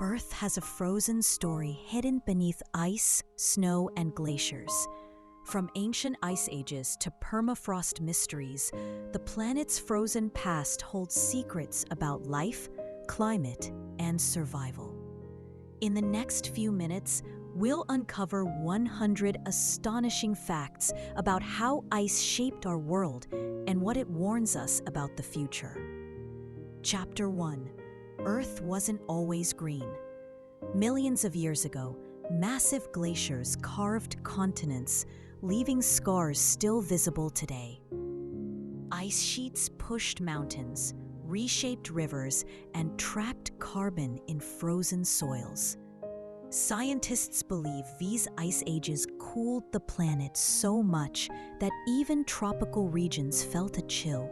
Earth has a frozen story hidden beneath ice, snow, and glaciers. From ancient ice ages to permafrost mysteries, the planet's frozen past holds secrets about life, climate, and survival. In the next few minutes, we'll uncover 100 astonishing facts about how ice shaped our world and what it warns us about the future. Chapter 1: Earth wasn't always green. Millions of years ago, massive glaciers carved continents, leaving scars still visible today. Ice sheets pushed mountains, reshaped rivers, and trapped carbon in frozen soils. Scientists believe these ice ages cooled the planet so much that even tropical regions felt a chill.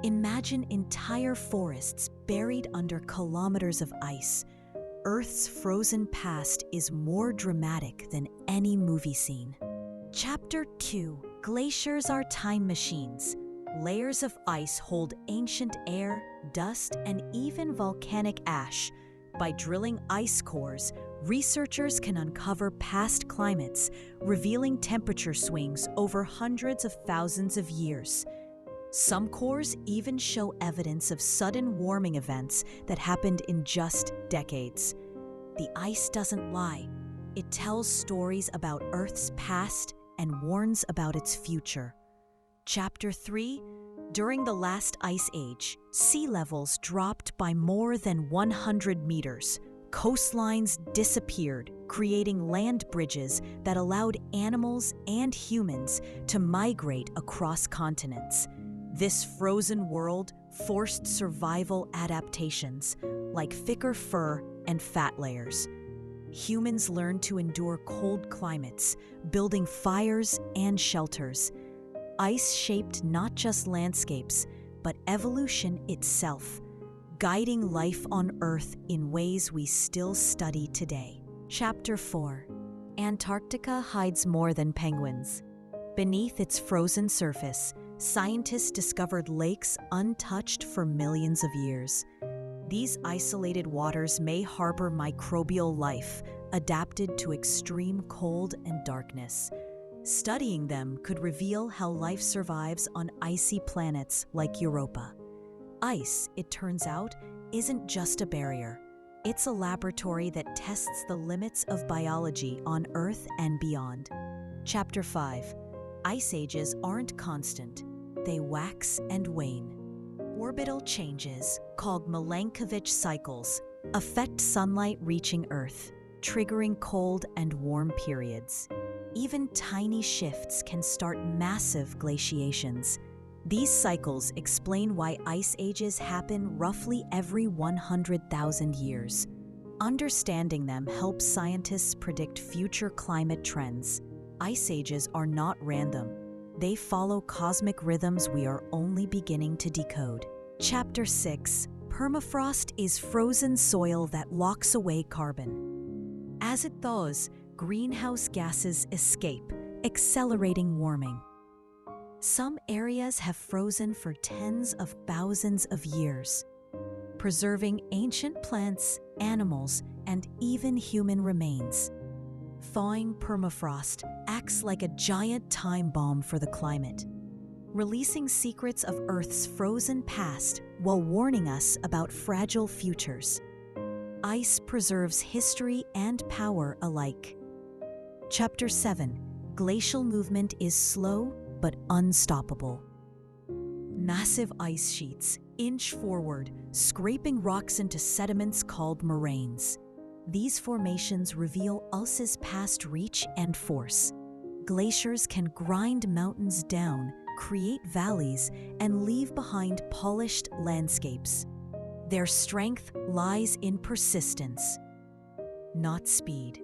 Imagine entire forests buried under kilometers of ice. Earth's frozen past is more dramatic than any movie scene. Chapter 2: Glaciers are time machines. Layers of ice hold ancient air, dust, and even volcanic ash. By drilling ice cores, researchers can uncover past climates, revealing temperature swings over hundreds of thousands of years. Some cores even show evidence of sudden warming events that happened in just decades. The ice doesn't lie. It tells stories about Earth's past and warns about its future. Chapter 3: During the last ice age, sea levels dropped by more than 100 meters. Coastlines disappeared, creating land bridges that allowed animals and humans to migrate across continents. This frozen world forced survival adaptations, like thicker fur and fat layers. Humans learned to endure cold climates, building fires and shelters. Ice shaped not just landscapes, but evolution itself, guiding life on Earth in ways we still study today. Chapter 4: Antarctica hides more than penguins. Beneath its frozen surface, scientists discovered lakes untouched for millions of years. These isolated waters may harbor microbial life, adapted to extreme cold and darkness. Studying them could reveal how life survives on icy planets like Europa. Ice, it turns out, isn't just a barrier. It's a laboratory that tests the limits of biology on Earth and beyond. Chapter 5: Ice ages aren't constant. They wax and wane. Orbital changes, called Milankovitch cycles, affect sunlight reaching Earth, triggering cold and warm periods. Even tiny shifts can start massive glaciations. These cycles explain why ice ages happen roughly every 100,000 years. Understanding them helps scientists predict future climate trends. Ice ages are not random. They follow cosmic rhythms we are only beginning to decode. Chapter 6: Permafrost is frozen soil that locks away carbon. As it thaws, greenhouse gases escape, accelerating warming. Some areas have frozen for tens of thousands of years, preserving ancient plants, animals, and even human remains. Thawing permafrost acts like a giant time bomb for the climate, releasing secrets of Earth's frozen past while warning us about fragile futures. Ice preserves history and power alike. Chapter 7: Glacial movement is slow but unstoppable. Massive ice sheets inch forward, scraping rocks into sediments called moraines. These formations reveal Earth's past reach and force. Glaciers can grind mountains down, create valleys, and leave behind polished landscapes. Their strength lies in persistence, not speed.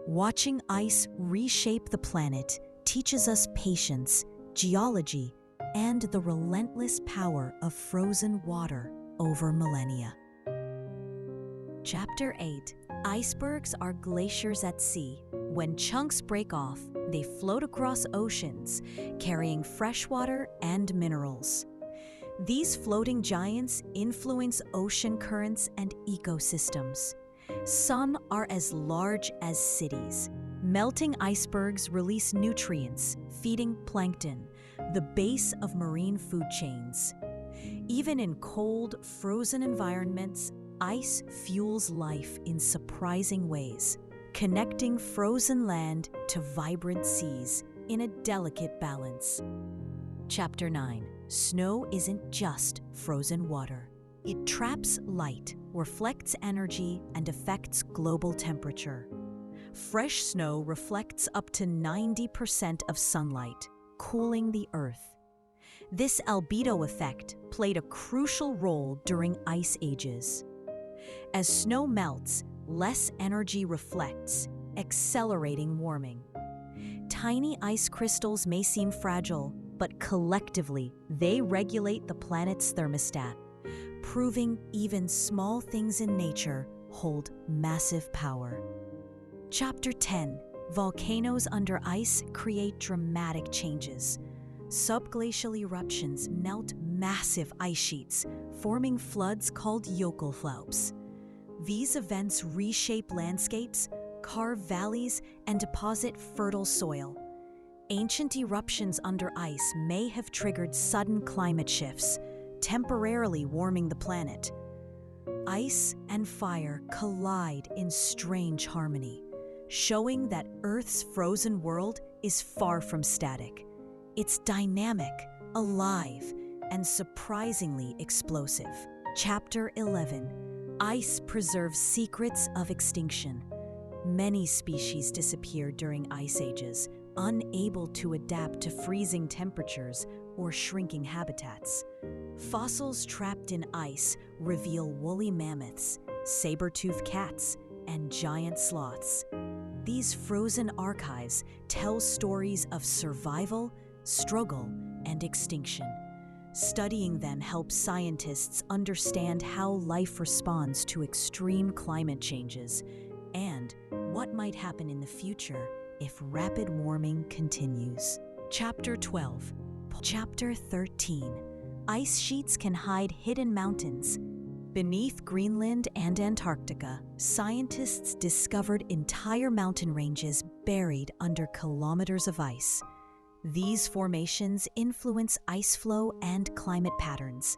Watching ice reshape the planet teaches us patience, geology, and the relentless power of frozen water over millennia. Chapter 8: Icebergs are glaciers at sea. When chunks break off, they float across oceans, carrying fresh water and minerals. These floating giants influence ocean currents and ecosystems. Some are as large as cities. Melting icebergs release nutrients, feeding plankton, the base of marine food chains. Even in cold, frozen environments, ice fuels life in surprising ways, connecting frozen land to vibrant seas in a delicate balance. Chapter 9. Snow isn't just frozen water. It traps light, reflects energy, and affects global temperature. Fresh snow reflects up to 90% of sunlight, cooling the Earth. This albedo effect played a crucial role during ice ages. As snow melts, less energy reflects, accelerating warming. Tiny ice crystals may seem fragile, but collectively, they regulate the planet's thermostat, proving even small things in nature hold massive power. Chapter 10. Volcanoes under ice create dramatic changes. Subglacial eruptions melt massive ice sheets, forming floods called Jokulflaubs. These events reshape landscapes, carve valleys, and deposit fertile soil. Ancient eruptions under ice may have triggered sudden climate shifts, temporarily warming the planet. Ice and fire collide in strange harmony, showing that Earth's frozen world is far from static. It's dynamic, alive, and surprisingly explosive. Chapter 11. Ice preserves secrets of extinction. Many species disappeared during ice ages, unable to adapt to freezing temperatures or shrinking habitats. Fossils trapped in ice reveal woolly mammoths, saber-toothed cats, and giant sloths. These frozen archives tell stories of survival, struggle, and extinction. Studying them helps scientists understand how life responds to extreme climate changes and what might happen in the future if rapid warming continues. Chapter 12. Chapter 13. Ice sheets can hide hidden mountains. Beneath Greenland and Antarctica, scientists discovered entire mountain ranges buried under kilometers of ice. These formations influence ice flow and climate patterns.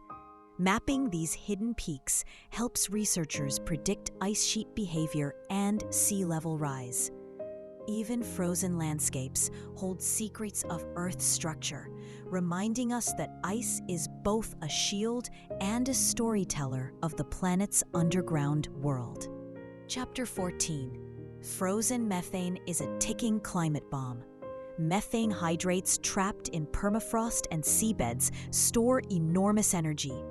Mapping these hidden peaks helps researchers predict ice sheet behavior and sea level rise. Even frozen landscapes hold secrets of Earth's structure, reminding us that ice is both a shield and a storyteller of the planet's underground world. Chapter 14. Frozen methane is a ticking climate bomb. Methane hydrates trapped in permafrost and seabeds store enormous energy.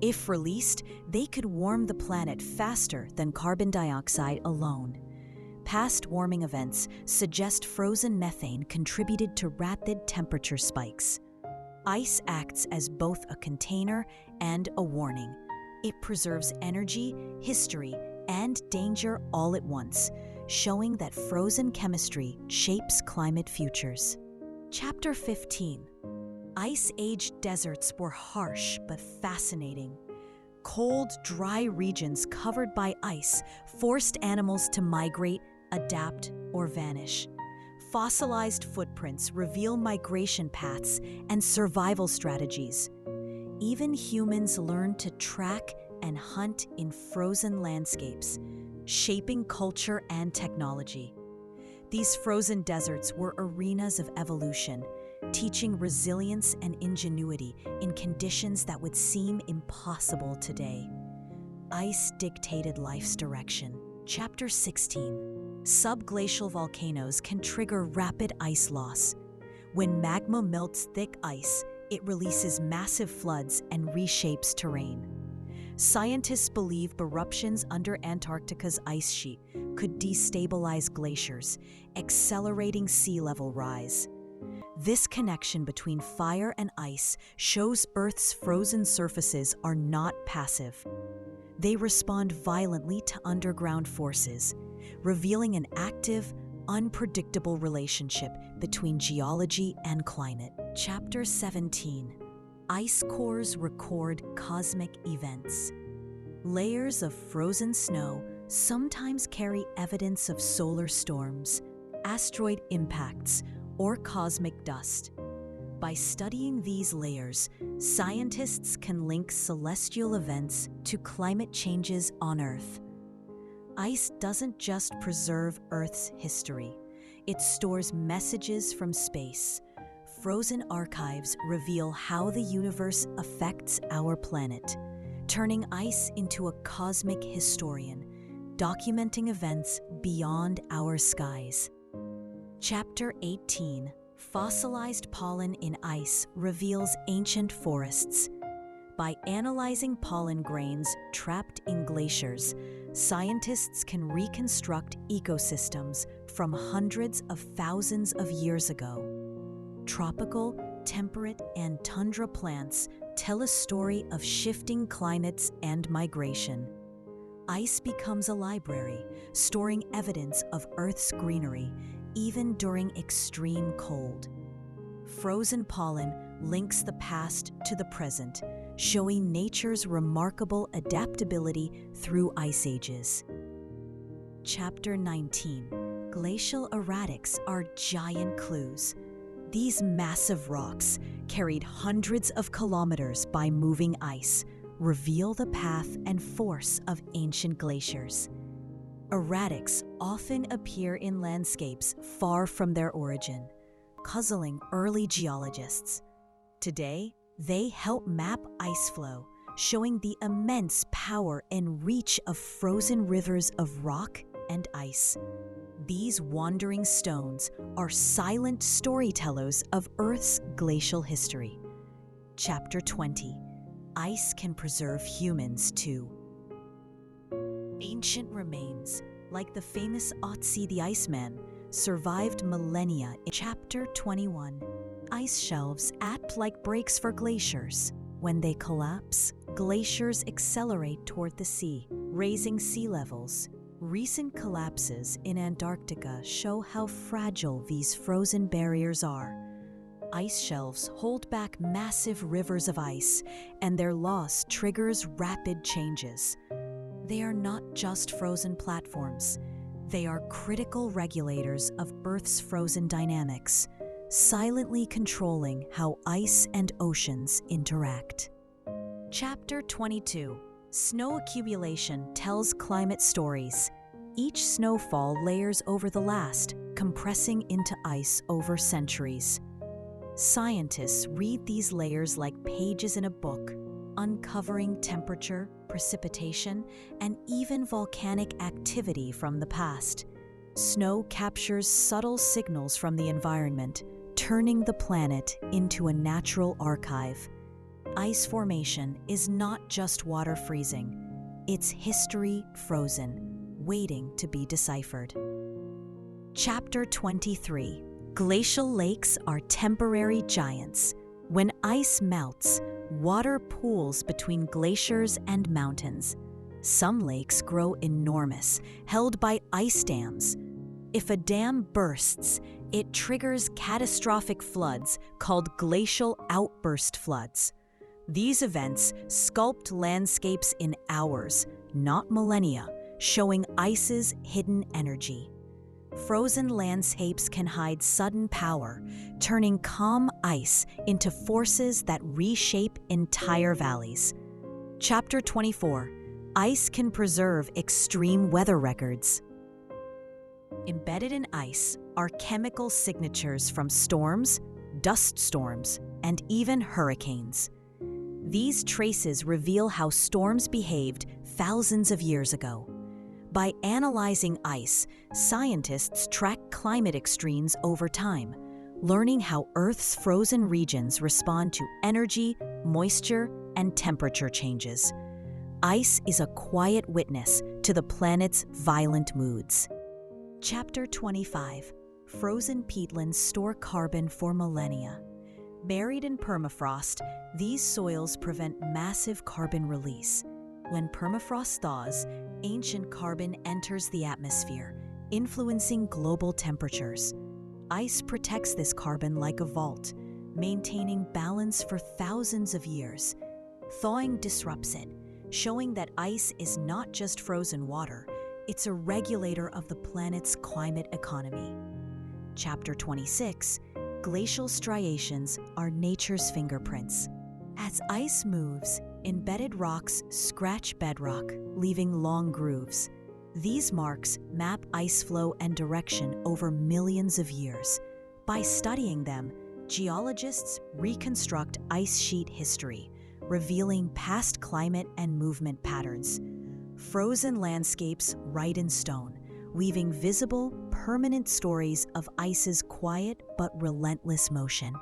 If released, they could warm the planet faster than carbon dioxide alone. Past warming events suggest frozen methane contributed to rapid temperature spikes. Ice acts as both a container and a warning. It preserves energy, history, and danger all at once, showing that frozen chemistry shapes climate futures. Chapter 15. Ice Age deserts were harsh but fascinating. Cold, dry regions covered by ice forced animals to migrate, adapt, or vanish. Fossilized footprints reveal migration paths and survival strategies. Even humans learned to track and hunt in frozen landscapes, shaping culture and technology. These frozen deserts were arenas of evolution, teaching resilience and ingenuity in conditions that would seem impossible today. Ice dictated life's direction. Chapter 16. Subglacial volcanoes can trigger rapid ice loss. When magma melts thick ice, it releases massive floods and reshapes terrain. Scientists believe eruptions under Antarctica's ice sheet could destabilize glaciers, accelerating sea level rise. This connection between fire and ice shows Earth's frozen surfaces are not passive. They respond violently to underground forces, revealing an active, unpredictable relationship between geology and climate. Chapter 17. Ice cores record cosmic events. Layers of frozen snow sometimes carry evidence of solar storms, asteroid impacts, or cosmic dust. By studying these layers, scientists can link celestial events to climate changes on Earth. Ice doesn't just preserve Earth's history, it stores messages from space. Frozen archives reveal how the universe affects our planet, turning ice into a cosmic historian, documenting events beyond our skies. Chapter 18, Fossilized Pollen in Ice reveals ancient forests. By analyzing pollen grains trapped in glaciers, scientists can reconstruct ecosystems from hundreds of thousands of years ago. Tropical, temperate, and tundra plants tell a story of shifting climates and migration. Ice becomes a library, storing evidence of Earth's greenery, even during extreme cold. Frozen pollen links the past to the present, showing nature's remarkable adaptability through ice ages. Chapter 19, Glacial erratics are giant clues. These massive rocks, carried hundreds of kilometers by moving ice, reveal the path and force of ancient glaciers. Erratics often appear in landscapes far from their origin, puzzling early geologists. Today, they help map ice flow, showing the immense power and reach of frozen rivers of rock and ice. These wandering stones are silent storytellers of Earth's glacial history. Chapter 20, Ice can preserve humans too. Ancient remains, like the famous Otzi the Iceman, survived millennia. In Chapter 21, ice shelves act like brakes for glaciers. When they collapse, glaciers accelerate toward the sea, raising sea levels. Recent collapses in Antarctica show how fragile these frozen barriers are. Ice shelves hold back massive rivers of ice, and their loss triggers rapid changes. They are not just frozen platforms. They are critical regulators of Earth's frozen dynamics, silently controlling how ice and oceans interact. Chapter 22, Snow accumulation tells climate stories. Each snowfall layers over the last, compressing into ice over centuries. Scientists read these layers like pages in a book, uncovering temperature, precipitation, and even volcanic activity from the past. Snow captures subtle signals from the environment, turning the planet into a natural archive. Ice formation is not just water freezing, it's history frozen, waiting to be deciphered. Chapter 23, Glacial lakes are temporary giants. When ice melts, water pools between glaciers and mountains. Some lakes grow enormous, held by ice dams. If a dam bursts, it triggers catastrophic floods called glacial outburst floods. These events sculpt landscapes in hours, not millennia, showing ice's hidden energy. Frozen landscapes can hide sudden power, turning calm ice into forces that reshape entire valleys. Chapter 24, Ice can preserve extreme weather records. Embedded in ice are chemical signatures from storms, dust storms, and even hurricanes. These traces reveal how storms behaved thousands of years ago. By analyzing ice, scientists track climate extremes over time, learning how Earth's frozen regions respond to energy, moisture, and temperature changes. Ice is a quiet witness to the planet's violent moods. Chapter 25, Frozen peatlands store carbon for millennia. Buried in permafrost, these soils prevent massive carbon release. When permafrost thaws, ancient carbon enters the atmosphere, influencing global temperatures. Ice protects this carbon like a vault, maintaining balance for thousands of years. Thawing disrupts it, showing that ice is not just frozen water, It's a regulator of the planet's climate economy. Chapter 26, glacial striations are nature's fingerprints. As ice moves, embedded rocks scratch bedrock, leaving long grooves. These marks map ice flow and direction over millions of years. By studying them, geologists reconstruct ice sheet history, revealing past climate and movement patterns. Frozen landscapes write in stone, weaving visible, permanent stories of ice's quiet but relentless motion.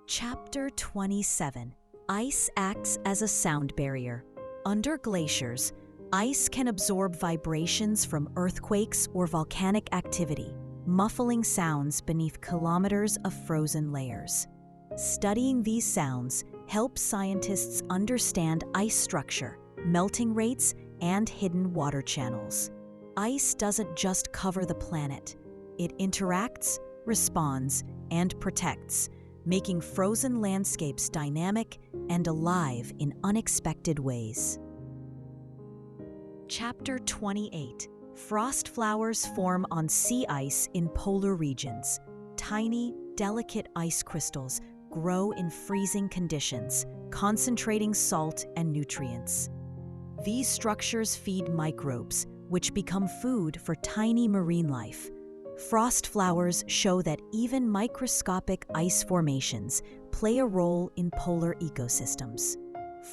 Chapter 27. Ice acts as a sound barrier. Under glaciers, ice can absorb vibrations from earthquakes or volcanic activity, muffling sounds beneath kilometers of frozen layers. Studying these sounds helps scientists understand ice structure, melting rates, and hidden water channels. Ice doesn't just cover the planet. It interacts, responds, and protects, making frozen landscapes dynamic and alive in unexpected ways. Chapter 28. Frost flowers form on sea ice in polar regions. Tiny, delicate ice crystals grow in freezing conditions, concentrating salt and nutrients. These structures feed microbes, which become food for tiny marine life. Frost flowers show that even microscopic ice formations play a role in polar ecosystems.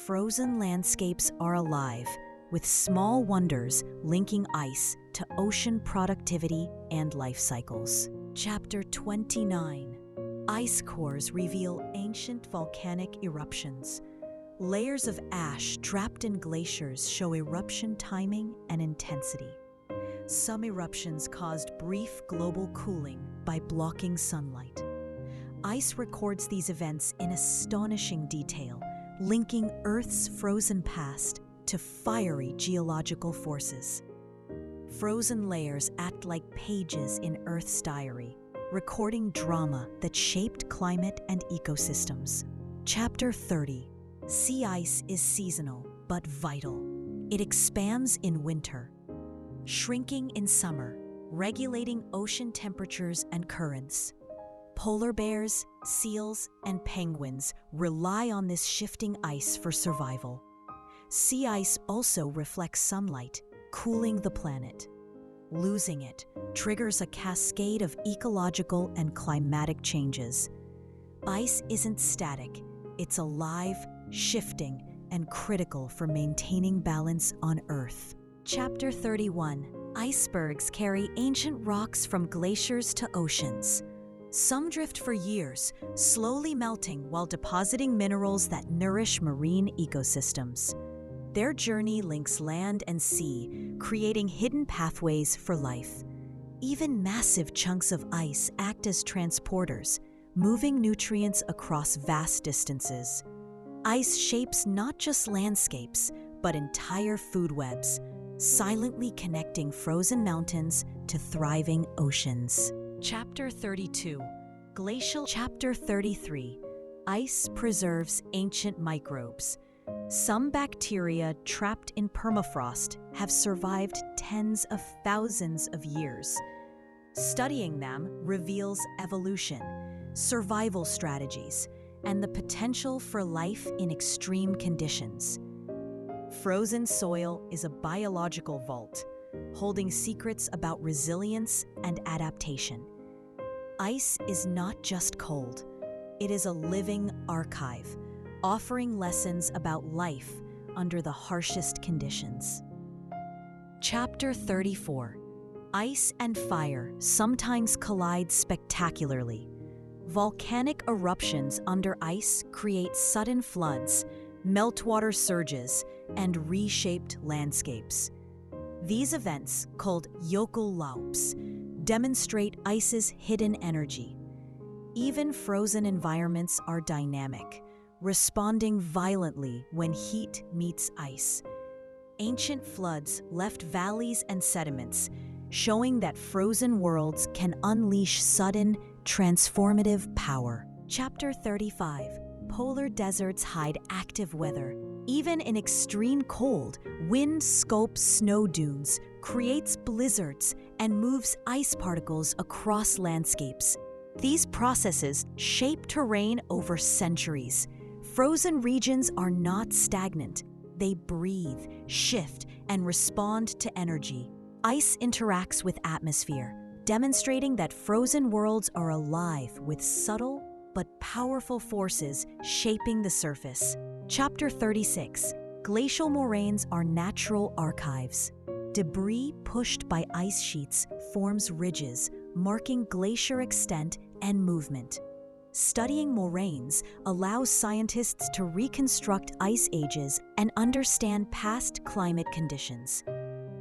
Frozen landscapes are alive, with small wonders linking ice to ocean productivity and life cycles. Chapter 29. Ice cores reveal ancient volcanic eruptions. Layers of ash trapped in glaciers show eruption timing and intensity. Some eruptions caused brief global cooling by blocking sunlight. Ice records these events in astonishing detail, linking Earth's frozen past to fiery geological forces. Frozen layers act like pages in Earth's diary, recording drama that shaped climate and ecosystems. Chapter 30. Sea ice is seasonal but vital. It expands in winter, shrinking in summer, regulating ocean temperatures and currents. Polar bears, seals, and penguins rely on this shifting ice for survival. Sea ice also reflects sunlight, cooling the planet. Losing it triggers a cascade of ecological and climatic changes. Ice isn't static, it's alive, shifting, and critical for maintaining balance on Earth. Chapter 31. Icebergs carry ancient rocks from glaciers to oceans. Some drift for years, slowly melting while depositing minerals that nourish marine ecosystems. Their journey links land and sea, creating hidden pathways for life. Even massive chunks of ice act as transporters, moving nutrients across vast distances. Ice shapes not just landscapes, but entire food webs, silently connecting frozen mountains to thriving oceans. Chapter 32. Glacial. Chapter 33. Ice preserves ancient microbes. Some bacteria trapped in permafrost have survived tens of thousands of years. Studying them reveals evolution, survival strategies, and the potential for life in extreme conditions. Frozen soil is a biological vault, holding secrets about resilience and adaptation. Ice is not just cold, it is a living archive, offering lessons about life under the harshest conditions. Chapter 34. Ice and fire sometimes collide spectacularly. Volcanic eruptions under ice create sudden floods, meltwater surges, and reshaped landscapes. These events, called yokullaups, demonstrate ice's hidden energy. Even frozen environments are dynamic, responding violently when heat meets ice. Ancient floods left valleys and sediments, showing that frozen worlds can unleash sudden, transformative power. Chapter 35. Polar deserts hide active weather. Even in extreme cold, wind sculpts snow dunes, creates blizzards, and moves ice particles across landscapes. These processes shape terrain over centuries. Frozen regions are not stagnant. They breathe, shift, and respond to energy. Ice interacts with atmosphere, demonstrating that frozen worlds are alive with subtle but powerful forces shaping the surface. Chapter 36. Glacial moraines are natural archives. Debris pushed by ice sheets forms ridges, marking glacier extent and movement. Studying moraines allows scientists to reconstruct ice ages and understand past climate conditions.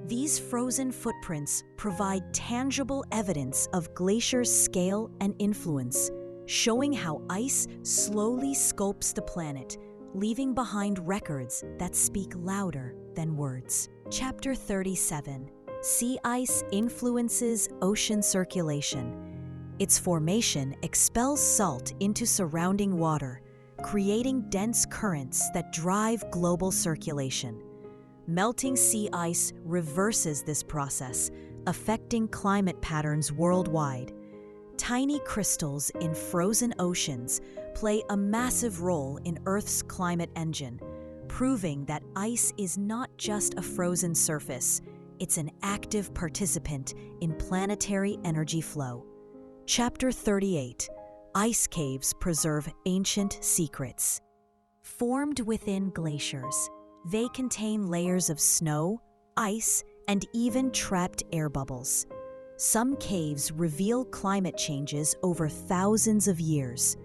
These frozen footprints provide tangible evidence of glaciers' scale and influence, showing how ice slowly sculpts the planet, leaving behind records that speak louder than words. Chapter 37. Sea ice influences ocean circulation. Its formation expels salt into surrounding water, creating dense currents that drive global circulation. Melting sea ice reverses this process, affecting climate patterns worldwide. Tiny crystals in frozen oceans play a massive role in Earth's climate engine, proving that ice is not just a frozen surface, it's an active participant in planetary energy flow. Chapter 38. Ice caves preserve ancient secrets. Formed within glaciers, they contain layers of snow, ice, and even trapped air bubbles. Some caves reveal climate changes over thousands of years.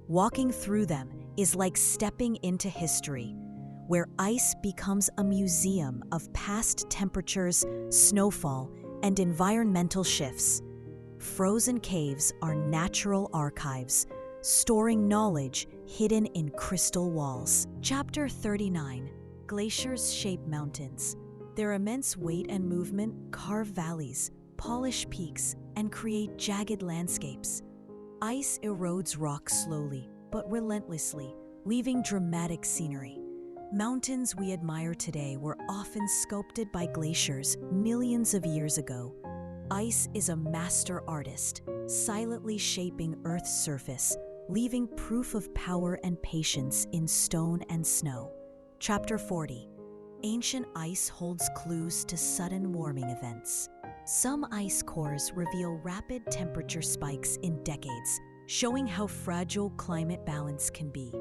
Walking through them is like stepping into history, where ice becomes a museum of past temperatures, snowfall, and environmental shifts. Frozen caves are natural archives, storing knowledge hidden in crystal walls. Chapter 39. Glaciers shape mountains. Their immense weight and movement carve valleys, polish peaks, and create jagged landscapes. Ice erodes rock slowly, but relentlessly, leaving dramatic scenery. Mountains we admire today were often sculpted by glaciers millions of years ago. Ice is a master artist, silently shaping Earth's surface, leaving proof of power and patience in stone and snow. Chapter 40. Ancient ice holds clues to sudden warming events. Some ice cores reveal rapid temperature spikes in decades, showing how fragile climate balance can be.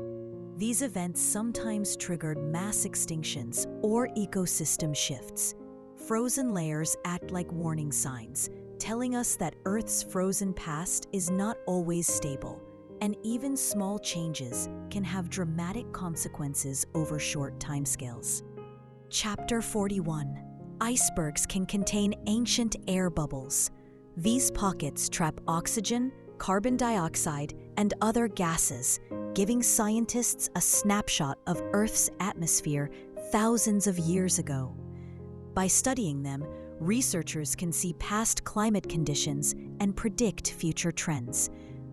These events sometimes triggered mass extinctions or ecosystem shifts. Frozen layers act like warning signs, telling us that Earth's frozen past is not always stable, and even small changes can have dramatic consequences over short timescales. Chapter 41. Icebergs can contain ancient air bubbles. These pockets trap oxygen, carbon dioxide, and other gases, giving scientists a snapshot of Earth's atmosphere thousands of years ago. By studying them, researchers can see past climate conditions and predict future trends.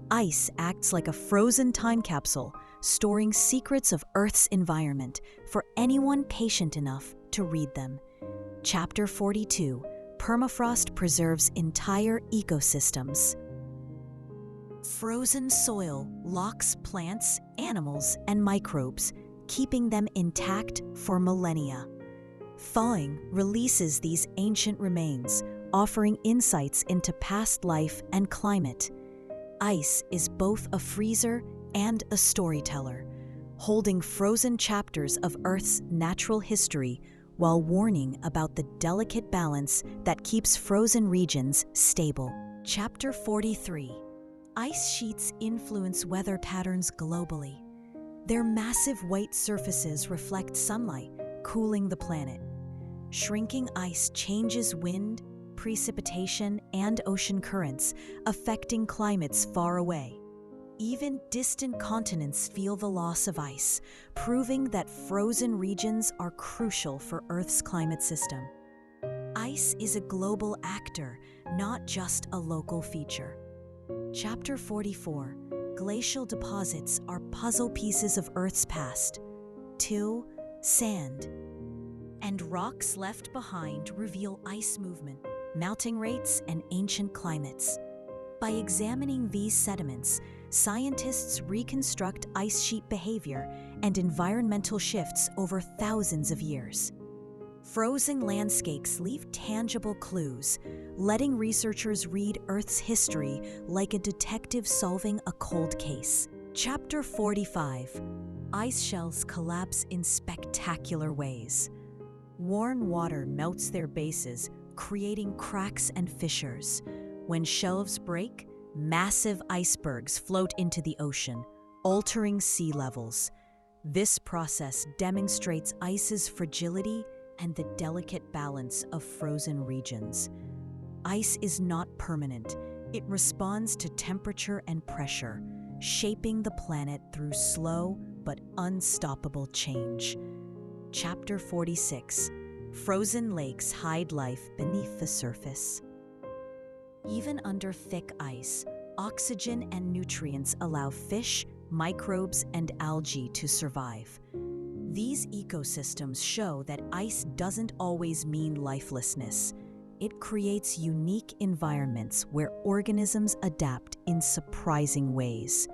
Ice acts like a frozen time capsule, storing secrets of Earth's environment for anyone patient enough to read them. Chapter 42. Permafrost preserves entire ecosystems. Frozen soil locks plants, animals, and microbes, keeping them intact for millennia. Thawing releases these ancient remains, offering insights into past life and climate. Ice is both a freezer and a storyteller, holding frozen chapters of Earth's natural history while warning about the delicate balance that keeps frozen regions stable. Chapter 43. Ice sheets influence weather patterns globally. Their massive white surfaces reflect sunlight, cooling the planet. Shrinking ice changes wind, precipitation, and ocean currents, affecting climates far away. Even distant continents feel the loss of ice, proving that frozen regions are crucial for Earth's climate system. Ice is a global actor, not just a local feature. Chapter 44. Glacial deposits are puzzle pieces of Earth's past. Till, sand, and rocks left behind reveal ice movement, melting rates, and ancient climates. By examining these sediments, scientists reconstruct ice sheet behavior and environmental shifts over thousands of years. Frozen landscapes leave tangible clues, letting researchers read Earth's history like a detective solving a cold case. Chapter 45. Ice shelves collapse in spectacular ways. Warm water melts their bases, creating cracks and fissures. When shelves break, massive icebergs float into the ocean, altering sea levels. This process demonstrates ice's fragility and the delicate balance of frozen regions. Ice is not permanent. It responds to temperature and pressure, shaping the planet through slow but unstoppable change. Chapter 46. Frozen lakes hide life beneath the surface. Even under thick ice, oxygen and nutrients allow fish, microbes, and algae to survive. These ecosystems show that ice doesn't always mean lifelessness. It creates unique environments where organisms adapt in surprising ways.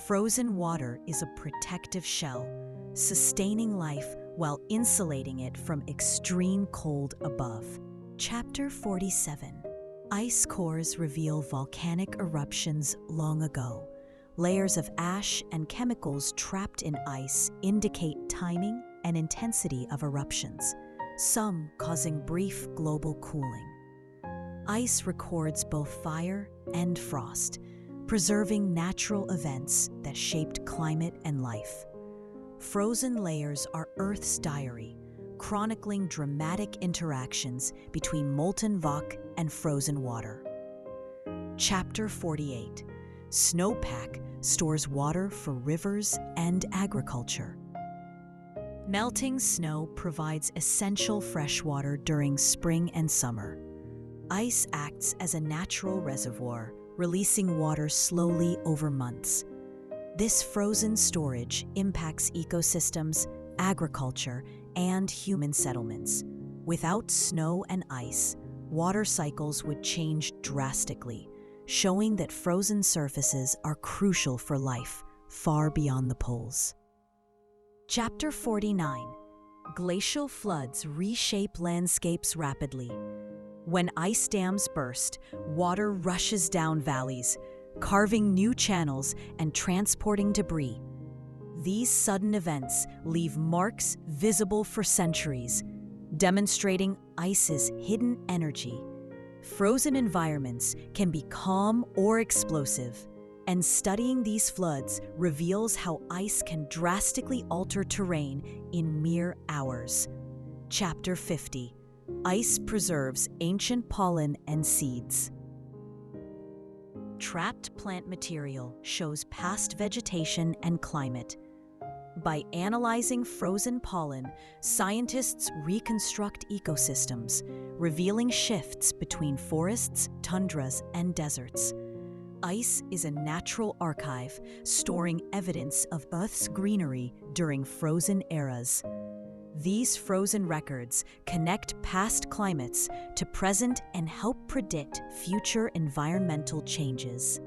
Frozen water is a protective shell, sustaining life while insulating it from extreme cold above. Chapter 47. Ice cores reveal volcanic eruptions long ago. Layers of ash and chemicals trapped in ice indicate timing and intensity of eruptions, some causing brief global cooling. Ice records both fire and frost, preserving natural events that shaped climate and life. Frozen layers are Earth's diary, chronicling dramatic interactions between molten rock and frozen water. Chapter 48. Snowpack stores water for rivers and agriculture. Melting snow provides essential fresh water during spring and summer. Ice acts as a natural reservoir, releasing water slowly over months. This frozen storage impacts ecosystems, agriculture, and human settlements. Without snow and ice, water cycles would change drastically, showing that frozen surfaces are crucial for life far beyond the poles. Chapter 49. Glacial floods reshape landscapes rapidly. When ice dams burst, water rushes down valleys, carving new channels and transporting debris. These sudden events leave marks visible for centuries, demonstrating ice's hidden energy. Frozen environments can be calm or explosive, and studying these floods reveals how ice can drastically alter terrain in mere hours. Chapter 50. Ice preserves ancient pollen and seeds. Trapped plant material shows past vegetation and climate. By analyzing frozen pollen, scientists reconstruct ecosystems, revealing shifts between forests, tundras, and deserts. Ice is a natural archive, storing evidence of Earth's greenery during frozen eras. These frozen records connect past climates to present and help predict future environmental changes.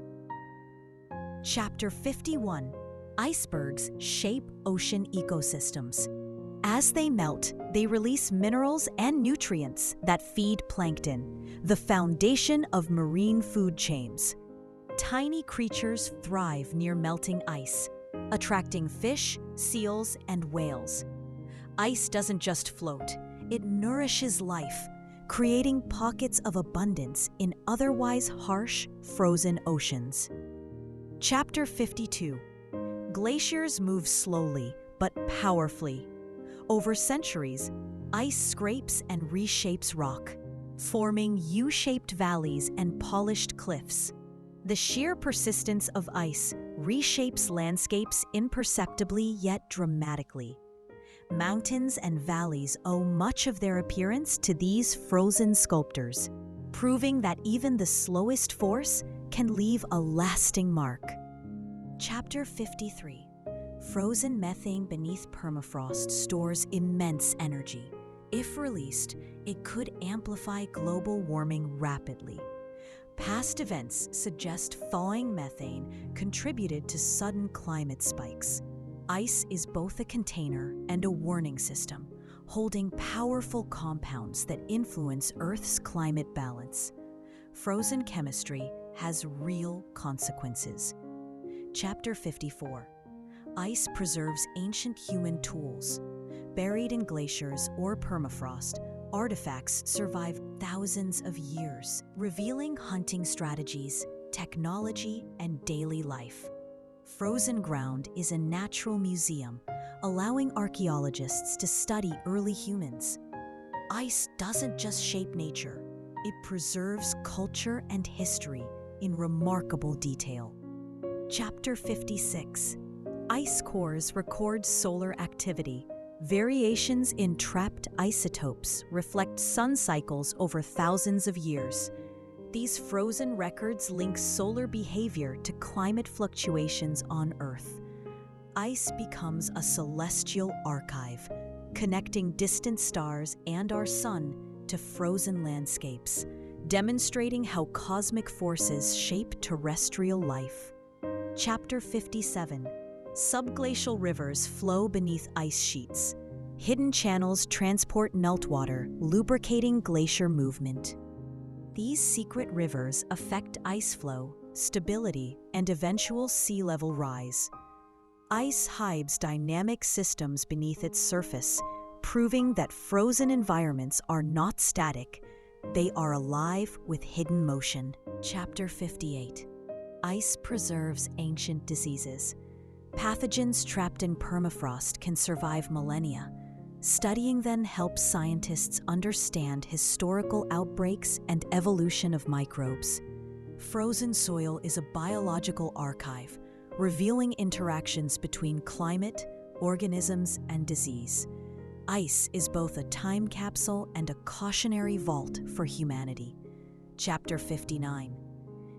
Chapter 51. Icebergs shape ocean ecosystems. As they melt, they release minerals and nutrients that feed plankton, the foundation of marine food chains. Tiny creatures thrive near melting ice, attracting fish, seals, and whales. Ice doesn't just float, it nourishes life, creating pockets of abundance in otherwise harsh, frozen oceans. Chapter 52. Glaciers move slowly but powerfully. Over centuries, ice scrapes and reshapes rock, forming U-shaped valleys and polished cliffs. The sheer persistence of ice reshapes landscapes imperceptibly yet dramatically. Mountains and valleys owe much of their appearance to these frozen sculptors, proving that even the slowest force can leave a lasting mark. Chapter 53. Frozen methane beneath permafrost stores immense energy. If released, it could amplify global warming rapidly. Past events suggest thawing methane contributed to sudden climate spikes. Ice is both a container and a warning system, holding powerful compounds that influence Earth's climate balance. Frozen chemistry has real consequences. Chapter 54. Ice preserves ancient human tools. Buried in glaciers or permafrost, artifacts survive thousands of years, revealing hunting strategies, technology, and daily life. Frozen ground is a natural museum, allowing archaeologists to study early humans. Ice doesn't just shape nature, it preserves culture and history in remarkable detail. Chapter 56. Ice cores record solar activity. Variations in trapped isotopes reflect sun cycles over thousands of years. These frozen records link solar behavior to climate fluctuations on Earth. Ice becomes a celestial archive, connecting distant stars and our sun to frozen landscapes, demonstrating how cosmic forces shape terrestrial life. Chapter 57. Subglacial rivers flow beneath ice sheets. Hidden channels transport meltwater, lubricating glacier movement. These secret rivers affect ice flow, stability, and eventual sea level rise. Ice hides dynamic systems beneath its surface, proving that frozen environments are not static. They are alive with hidden motion. Chapter 58. Ice preserves ancient diseases. Pathogens trapped in permafrost can survive millennia. Studying them helps scientists understand historical outbreaks and evolution of microbes. Frozen soil is a biological archive, revealing interactions between climate, organisms, and disease. Ice is both a time capsule and a cautionary vault for humanity. Chapter 59.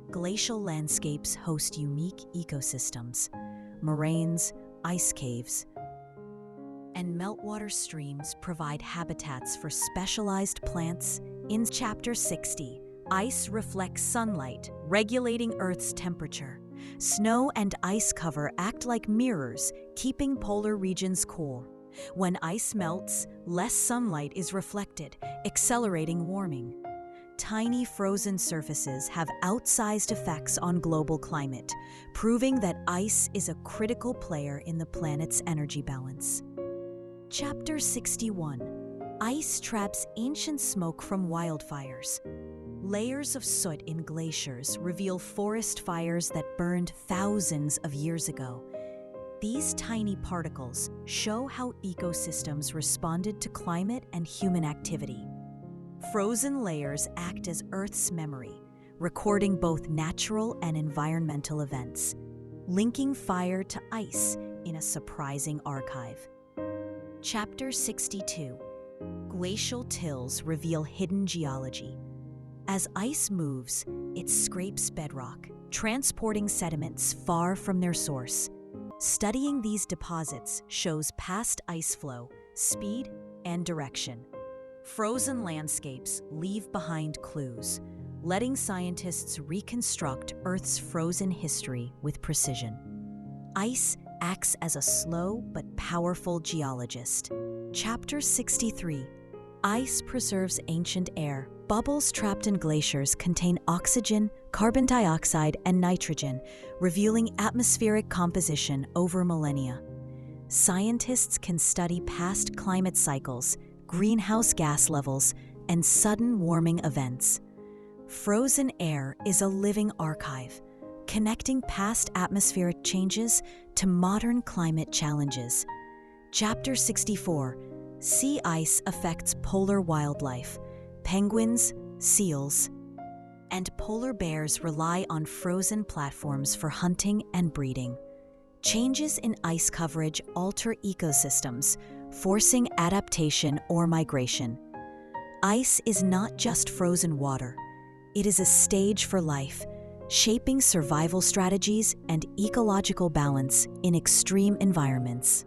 Glacial landscapes host unique ecosystems. Moraines, ice caves, and meltwater streams provide habitats for specialized plants. In Chapter 60, ice reflects sunlight, regulating Earth's temperature. Snow and ice cover act like mirrors, keeping polar regions cool. When ice melts, less sunlight is reflected, accelerating warming. Tiny frozen surfaces have outsized effects on global climate, proving that ice is a critical player in the planet's energy balance. Chapter 61. Ice traps ancient smoke from wildfires. Layers of soot in glaciers reveal forest fires that burned thousands of years ago. These tiny particles show how ecosystems responded to climate and human activity. Frozen layers act as Earth's memory, recording both natural and environmental events, linking fire to ice in a surprising archive. Chapter 62. Glacial tills reveal hidden geology. As ice moves, it scrapes bedrock, transporting sediments far from their source. Studying these deposits shows past ice flow, speed, and direction. Frozen landscapes leave behind clues, letting scientists reconstruct Earth's frozen history with precision. Ice acts as a slow but powerful geologist. Chapter 63. Ice preserves ancient air. Bubbles trapped in glaciers contain oxygen, carbon dioxide, and nitrogen, revealing atmospheric composition over millennia. Scientists can study past climate cycles, greenhouse gas levels, and sudden warming events. Frozen air is a living archive, connecting past atmospheric changes to modern climate challenges. Chapter 64. Sea ice affects polar wildlife. Penguins, seals, and polar bears rely on frozen platforms for hunting and breeding. Changes in ice coverage alter ecosystems, forcing adaptation or migration. Ice is not just frozen water. It is a stage for life, shaping survival strategies and ecological balance in extreme environments.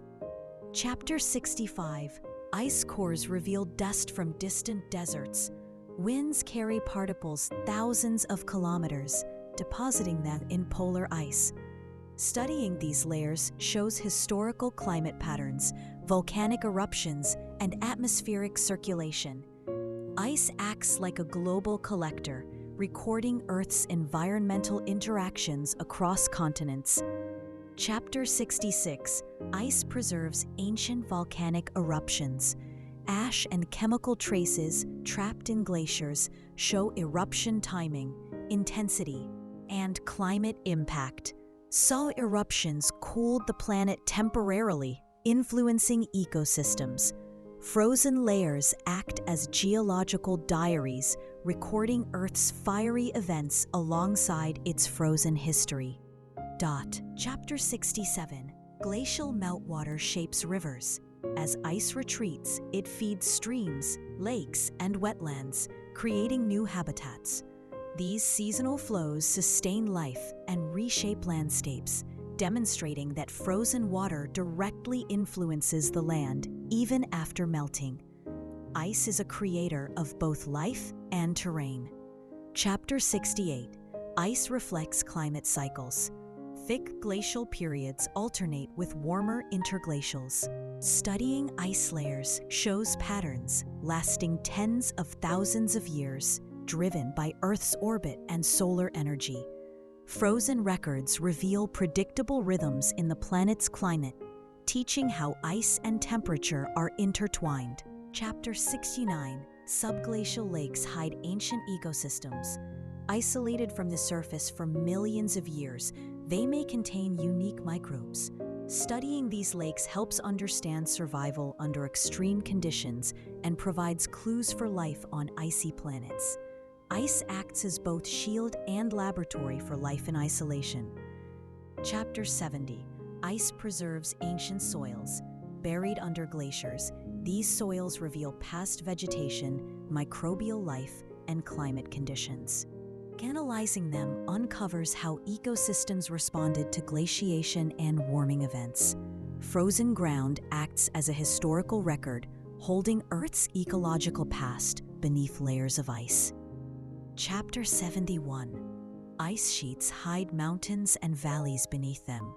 Chapter 65. Ice cores reveal dust from distant deserts. Winds carry particles thousands of kilometers, depositing them in polar ice. Studying these layers shows historical climate patterns, volcanic eruptions, and atmospheric circulation. Ice acts like a global collector, recording Earth's environmental interactions across continents. Chapter 66. Ice preserves ancient volcanic eruptions. Ash and chemical traces trapped in glaciers show eruption timing, intensity, and climate impact. Some eruptions cooled the planet temporarily, influencing ecosystems. Frozen layers act as geological diaries, recording Earth's fiery events alongside its frozen history. Chapter 67. Glacial meltwater shapes rivers. As ice retreats, it feeds streams, lakes, and wetlands, creating new habitats. These seasonal flows sustain life and reshape landscapes, demonstrating that frozen water directly influences the land even after melting. Ice is a creator of both life and terrain. Chapter 68. Ice reflects climate cycles. Thick glacial periods alternate with warmer interglacials. Studying ice layers shows patterns lasting tens of thousands of years, driven by Earth's orbit and solar energy. Frozen records reveal predictable rhythms in the planet's climate, teaching how ice and temperature are intertwined. Chapter 69. Subglacial lakes hide ancient ecosystems. Isolated from the surface for millions of years, they may contain unique microbes. Studying these lakes helps understand survival under extreme conditions and provides clues for life on icy planets. Ice acts as both shield and laboratory for life in isolation. Chapter 70. Ice preserves ancient soils. Buried under glaciers, these soils reveal past vegetation, microbial life, and climate conditions. Analyzing them uncovers how ecosystems responded to glaciation and warming events. Frozen ground acts as a historical record, holding Earth's ecological past beneath layers of ice. Chapter 71. Ice sheets hide mountains and valleys beneath them.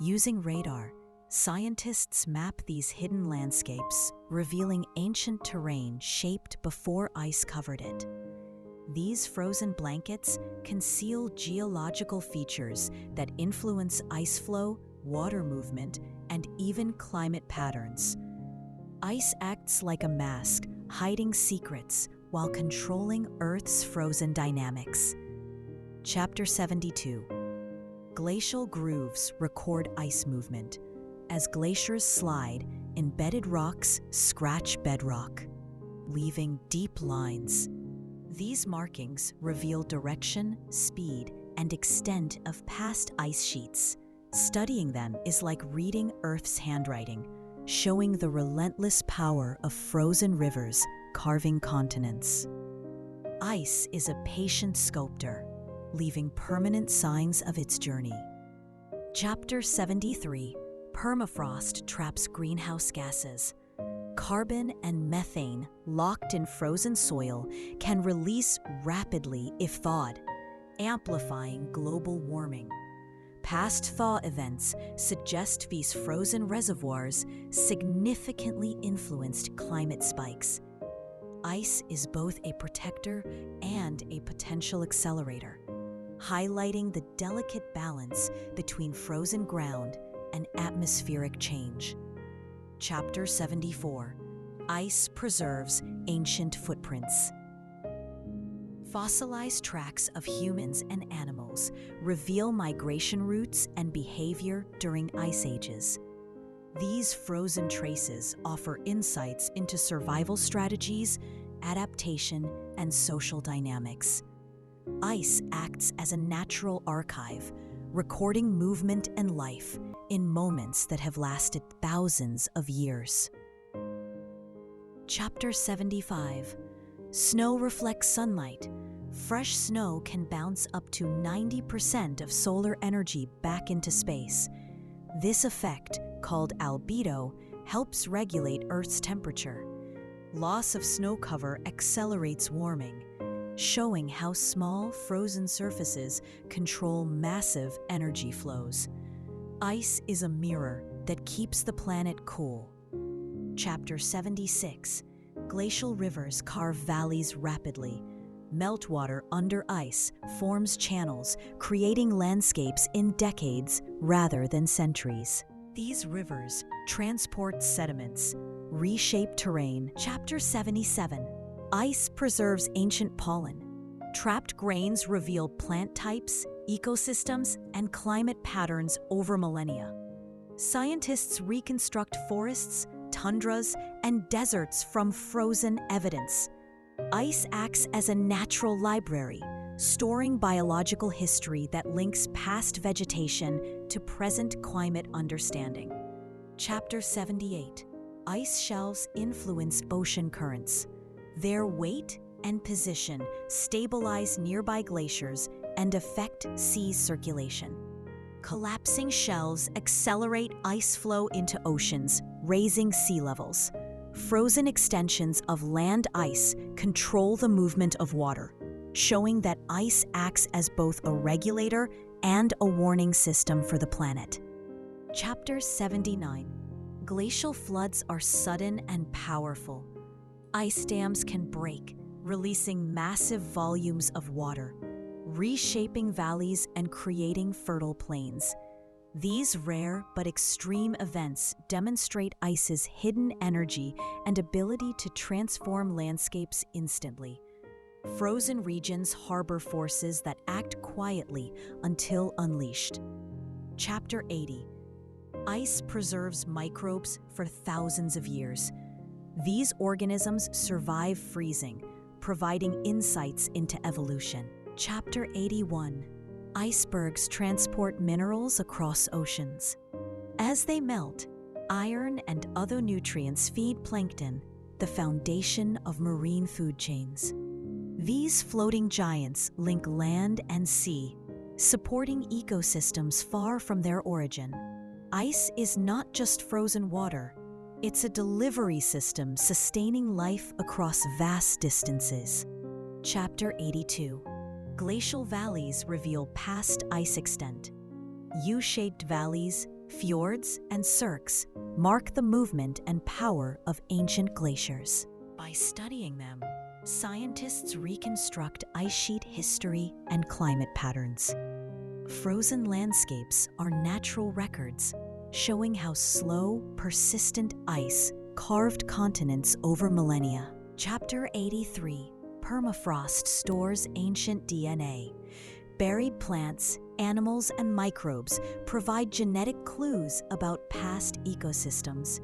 Using radar, scientists map these hidden landscapes, revealing ancient terrain shaped before ice covered it. These frozen blankets conceal geological features that influence ice flow, water movement, and even climate patterns. Ice acts like a mask, hiding secrets while controlling Earth's frozen dynamics. Chapter 72. Glacial grooves record ice movement. As glaciers slide, embedded rocks scratch bedrock, leaving deep lines. These markings reveal direction, speed, and extent of past ice sheets. Studying them is like reading Earth's handwriting, showing the relentless power of frozen rivers carving continents. Ice is a patient sculptor, leaving permanent signs of its journey. Chapter 73. Permafrost traps greenhouse gases. Carbon and methane, locked in frozen soil, can release rapidly if thawed, amplifying global warming. Past thaw events suggest these frozen reservoirs significantly influenced climate spikes. Ice is both a protector and a potential accelerator, highlighting the delicate balance between frozen ground and atmospheric change. Chapter 74. Ice preserves ancient footprints. Fossilized tracks of humans and animals reveal migration routes and behavior during ice ages. These frozen traces offer insights into survival strategies, adaptation, and social dynamics. Ice acts as a natural archive, recording movement and life in moments that have lasted thousands of years. Chapter 75. Snow reflects sunlight. Fresh snow can bounce up to 90% of solar energy back into space. This effect, called albedo, helps regulate Earth's temperature. Loss of snow cover accelerates warming, showing how small frozen surfaces control massive energy flows. Ice is a mirror that keeps the planet cool. Chapter 76. Glacial rivers carve valleys rapidly. Meltwater under ice forms channels, creating landscapes in decades rather than centuries. These rivers transport sediments, reshape terrain. Chapter 77. Ice preserves ancient pollen. Trapped grains reveal plant types, ecosystems, and climate patterns over millennia. Scientists reconstruct forests, tundras, and deserts from frozen evidence. Ice acts as a natural library, storing biological history that links past vegetation to present climate understanding. Chapter 78. Ice shelves influence ocean currents. Their weight and position stabilize nearby glaciers and affect sea circulation. Collapsing shelves accelerate ice flow into oceans, raising sea levels. Frozen extensions of land ice control the movement of water, showing that ice acts as both a regulator and a warning system for the planet. Chapter 79. Glacial floods are sudden and powerful. Ice dams can break, releasing massive volumes of water, reshaping valleys and creating fertile plains. These rare but extreme events demonstrate ice's hidden energy and ability to transform landscapes instantly. Frozen regions harbor forces that act quietly until unleashed. Chapter 80. Ice preserves microbes for thousands of years. These organisms survive freezing, providing insights into evolution. Chapter 81. Icebergs transport minerals across oceans. As they melt, iron and other nutrients feed plankton, the foundation of marine food chains. These floating giants link land and sea, supporting ecosystems far from their origin. Ice is not just frozen water, it's a delivery system sustaining life across vast distances. Chapter 82. Glacial valleys reveal past ice extent. U-shaped valleys, fjords, and cirques mark the movement and power of ancient glaciers. By studying them, scientists reconstruct ice sheet history and climate patterns. Frozen landscapes are natural records, showing how slow, persistent ice carved continents over millennia. Chapter 83. Permafrost stores ancient DNA. Buried plants, animals, and microbes provide genetic clues about past ecosystems.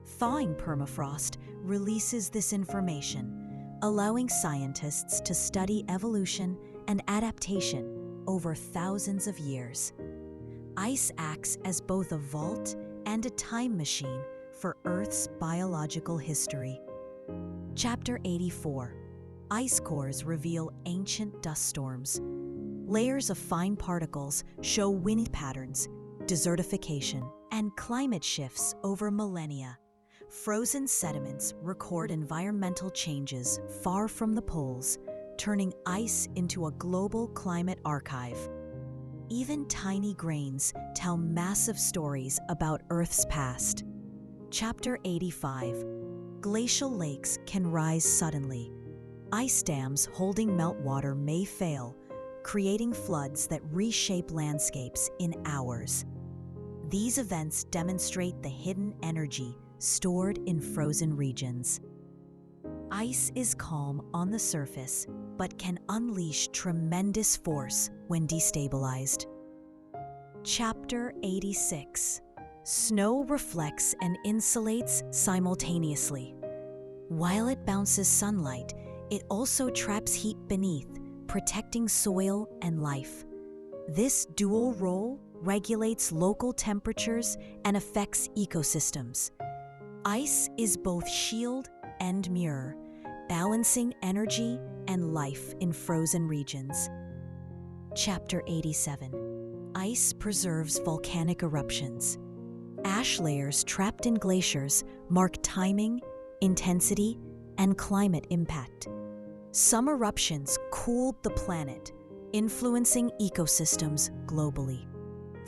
Thawing permafrost releases this information, allowing scientists to study evolution and adaptation over thousands of years. Ice acts as both a vault and a time machine for Earth's biological history. Chapter 84. Ice cores reveal ancient dust storms. Layers of fine particles show wind patterns, desertification, and climate shifts over millennia. Frozen sediments record environmental changes far from the poles, turning ice into a global climate archive. Even tiny grains tell massive stories about Earth's past. Chapter 85. Glacial lakes can rise suddenly. Ice dams holding meltwater may fail, creating floods that reshape landscapes in hours. These events demonstrate the hidden energy stored in frozen regions. Ice is calm on the surface, but can unleash tremendous force when destabilized. Chapter 86. Snow reflects and insulates simultaneously. While it bounces sunlight, it also traps heat beneath, protecting soil and life. This dual role regulates local temperatures and affects ecosystems. Ice is both shield and mirror, balancing energy and life in frozen regions. Chapter 87. Ice preserves volcanic eruptions. Ash layers trapped in glaciers mark timing, intensity, and climate impact. Some eruptions cooled the planet, influencing ecosystems globally.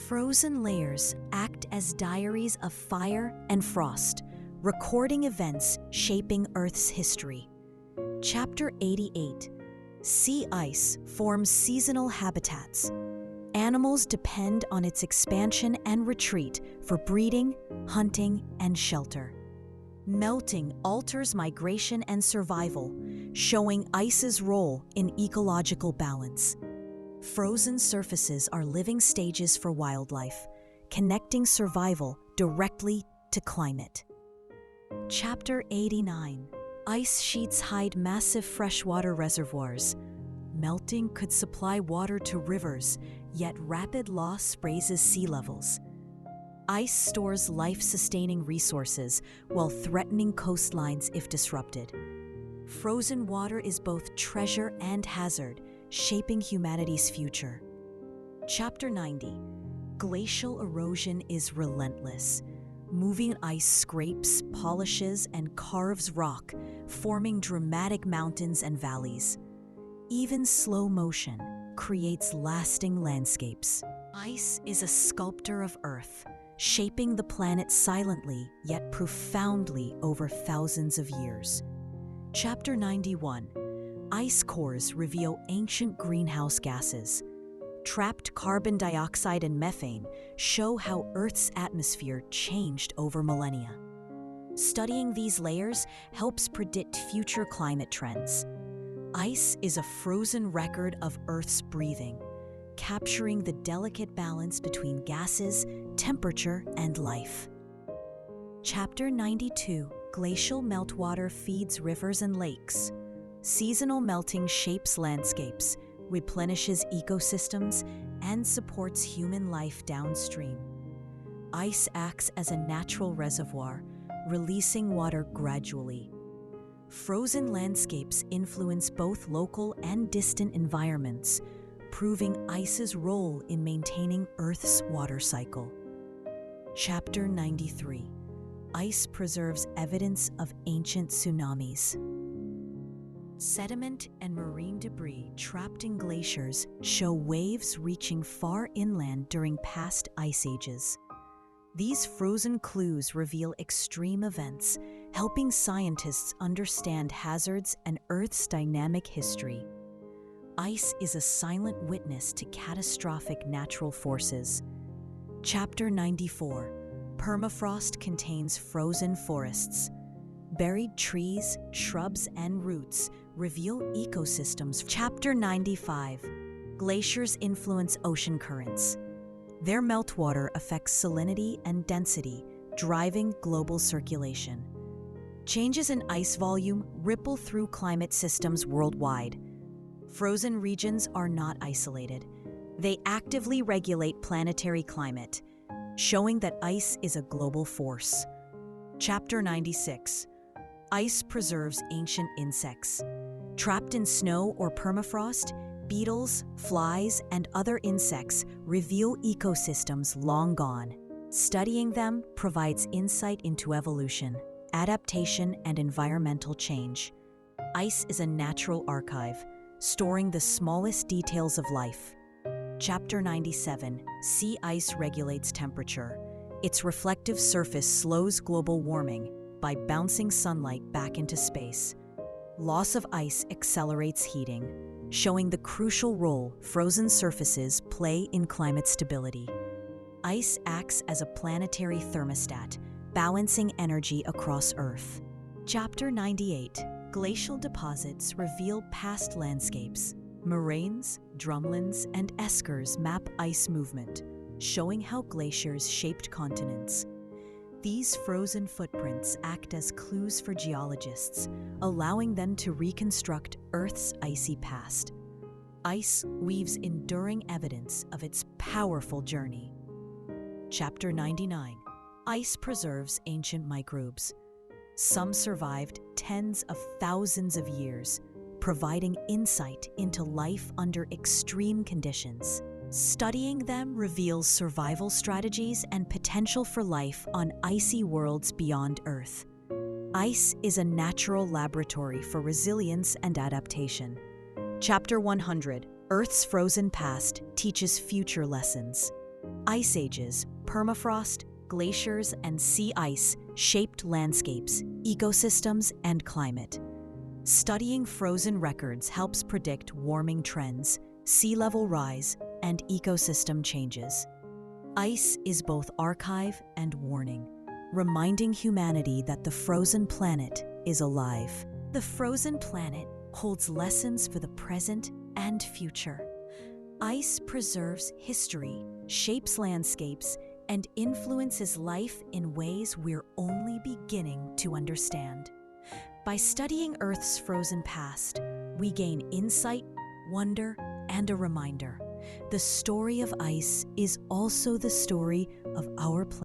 Frozen layers act as diaries of fire and frost, recording events shaping Earth's history. Chapter 88. Sea ice forms seasonal habitats. Animals depend on its expansion and retreat for breeding, hunting, and shelter. Melting alters migration and survival, showing ice's role in ecological balance. Frozen surfaces are living stages for wildlife, connecting survival directly to climate. Chapter 89. Ice sheets hide massive freshwater reservoirs. Melting could supply water to rivers, yet rapid loss raises sea levels. Ice stores life-sustaining resources while threatening coastlines if disrupted. Frozen water is both treasure and hazard, shaping humanity's future. Chapter 90. Glacial erosion is relentless. Moving ice scrapes, polishes, and carves rock, forming dramatic mountains and valleys. Even slow motion creates lasting landscapes. Ice is a sculptor of Earth, shaping the planet silently yet profoundly over thousands of years. Chapter 91. Ice cores reveal ancient greenhouse gases. Trapped carbon dioxide and methane show how Earth's atmosphere changed over millennia. Studying these layers helps predict future climate trends. Ice is a frozen record of Earth's breathing, capturing the delicate balance between gases, temperature, and life. Chapter 92. Glacial meltwater feeds rivers and lakes. Seasonal melting shapes landscapes, replenishes ecosystems, and supports human life downstream. Ice acts as a natural reservoir, releasing water gradually. Frozen landscapes influence both local and distant environments, proving ice's role in maintaining Earth's water cycle. Chapter 93. Ice preserves evidence of ancient tsunamis. Sediment and marine debris trapped in glaciers show waves reaching far inland during past ice ages. These frozen clues reveal extreme events, helping scientists understand hazards and Earth's dynamic history. Ice is a silent witness to catastrophic natural forces. Chapter 94. Permafrost contains frozen forests. Buried trees, shrubs, and roots reveal ecosystems. Chapter 95. Glaciers influence ocean currents. Their meltwater affects salinity and density, driving global circulation. Changes in ice volume ripple through climate systems worldwide. Frozen regions are not isolated. They actively regulate planetary climate, showing that ice is a global force. Chapter 96. Ice preserves ancient insects. Trapped in snow or permafrost, beetles, flies, and other insects reveal ecosystems long gone. Studying them provides insight into evolution, adaptation, and environmental change. Ice is a natural archive, storing the smallest details of life. Chapter 97. Sea ice regulates temperature. Its reflective surface slows global warming by bouncing sunlight back into space. Loss of ice accelerates heating, showing the crucial role frozen surfaces play in climate stability. Ice acts as a planetary thermostat, balancing energy across Earth. Chapter 98. Glacial deposits reveal past landscapes. Moraines, drumlins, and eskers map ice movement, showing how glaciers shaped continents. These frozen footprints act as clues for geologists, allowing them to reconstruct Earth's icy past. Ice weaves enduring evidence of its powerful journey. Chapter 99. Ice preserves ancient microbes. Some survived tens of thousands of years, providing insight into life under extreme conditions. Studying them reveals survival strategies and potential for life on icy worlds beyond Earth. Ice is a natural laboratory for resilience and adaptation. Chapter 100, Earth's Frozen Past, teaches future lessons. Ice ages, permafrost, glaciers, and sea ice shaped landscapes, ecosystems, and climate. Studying frozen records helps predict warming trends, sea level rise, and ecosystem changes. Ice is both archive and warning, reminding humanity that the frozen planet is alive. The frozen planet holds lessons for the present and future. Ice preserves history, shapes landscapes, and influences life in ways we're only beginning to understand. By studying Earth's frozen past, we gain insight, wonder, and a reminder. The story of ice is also the story of our planet.